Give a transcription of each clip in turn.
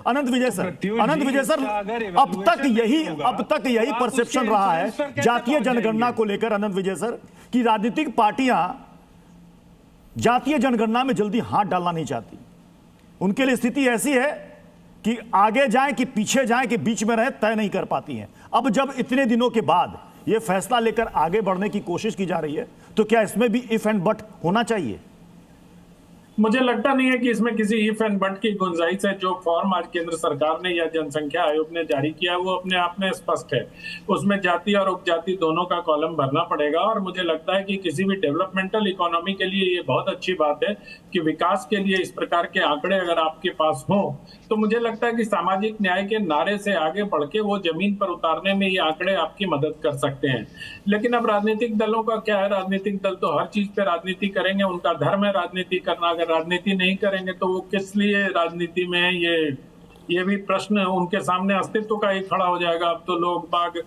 अनंत विजय sir, अब तक यही परसेप्शन रहा है जातीय जनगणना को लेकर, अनंत विजय सर, कि राजनीतिक पार्टियां जातीय जनगणना में जल्दी हाथ डालना नहीं चाहती। उनके लिए स्थिति ऐसी है कि आगे जाएं कि पीछे जाएं कि बीच में रहें, तय नहीं कर पाती हैं। अब जब इतने दिनों के बाद यह फैसला लेकर आगे बढ़ने की कोशिश की जा रही है, तो क्या इसमें भी इफ एंड बट होना चाहिए? मुझे लगता नहीं है कि इसमें किसी इफ एंड बट की गुंजाइश है। जो फॉर्म आज केंद्र सरकार ने या जनसंख्या आयोग ने जारी किया वो अपने आप में स्पष्ट है। उसमें जाति और उपजाति दोनों का कॉलम भरना पड़ेगा, और मुझे लगता है कि किसी भी डेवलपमेंटल इकोनॉमी के लिए ये बहुत अच्छी बात है कि विकास के लिए इस प्रकार के आंकड़े अगर आपके पास हों, तो मुझे लगता है कि सामाजिक न्याय के नारे से आगे बढ़ के वो जमीन पर उतारने में ये आंकड़े आपकी मदद कर सकते हैं। लेकिन अब राजनीतिक दलों का क्या है, राजनीतिक दल तो हर चीज पे राजनीति करेंगे, उनका धर्म है राजनीति करना। अगर राजनीति नहीं करेंगे तो वो किस लिए राजनीति में है, ये भी प्रश्न उनके सामने अस्तित्व का ही खड़ा हो जाएगा। अब तो लोग बाग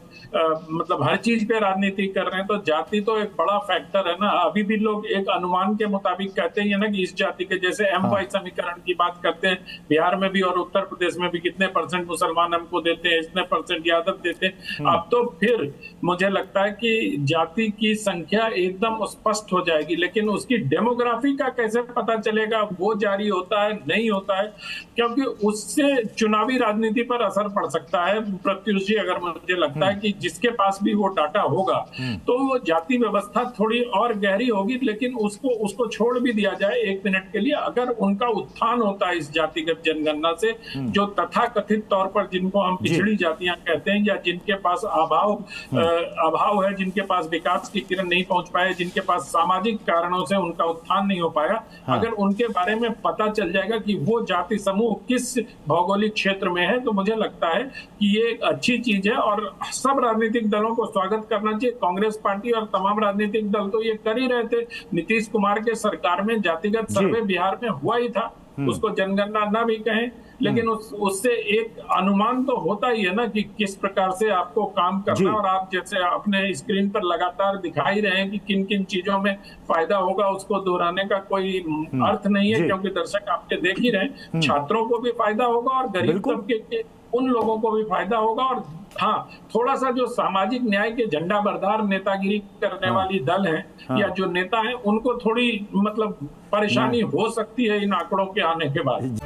मतलब हर चीज पे राजनीति कर रहे हैं, तो जाति तो एक बड़ा फैक्टर है ना। अभी भी लोग एक अनुमान के मुताबिक कहते हैं ना कि इस जाति के, जैसे M-Y समीकरण की बात करते हैं, बिहार में भी और उत्तर प्रदेश में भी कितने % मुसलमान हमको देते हैं, इतने % यादव देते हैं। अब तो फिर मुझे लगता है कि जाति की संख्या एकदम स्पष्ट हो जाएगी, लेकिन उसकी डेमोग्राफी का कैसे पता चलेगा, वो जारी होता है नहीं होता है, क्योंकि उससे चुनावी राजनीति पर असर पड़ सकता है प्रत्युष जी। अगर मुझे लगता है कि जिसके पास भी वो डाटा होगा तो वो जाति व्यवस्था थोड़ी और गहरी होगी, लेकिन उसको छोड़ भी दिया जाए 1 मिनट के लिए, अगर उनका उत्थान होता है इस जातिगत जनगणना से, जो तथाकथित तौर पर जिनको हम पिछड़ी जातियां कहते हैं, या जिनके पास अभाव है, जिनके पास विकास की किरण नहीं पहुंच पाए, जिनके पास सामाजिक कारणों से उनका उत्थान नहीं हो पाया, अगर उनके बारे में पता चल जाएगा कि वो जाति समूह किस भौगोलिक क्षेत्र में है, तो मुझे लगता है कि ये एक अच्छी चीज है और सब राजनीतिक दलों को स्वागत करना चाहिए। कांग्रेस पार्टी और तमाम राजनीतिक दल तो ये कर ही रहे थे। नीतीश कुमार के सरकार में जातिगत सर्वे बिहार में हुआ ही था, उसको जनगणना ना भी कहें, लेकिन उससे एक अनुमान तो होता ही है ना कि किस प्रकार से आपको काम करना। और आप जैसे अपने स्क्रीन पर लगातार दिखा ही रहे हैं कि किन किन चीजों में फायदा होगा, उसको दोहराने का कोई अर्थ नहीं है, क्योंकि दर्शक आपके देख ही रहे हैं। छात्रों को भी फायदा होगा और गरीब तबके के उन लोगों को भी फायदा होगा। और हाँ, थोड़ा सा जो सामाजिक न्याय के झंडा बरदार नेतागिरी करने वाली दल है या जो नेता है, उनको थोड़ी मतलब परेशानी हो सकती है इन आंकड़ों के आने के बाद।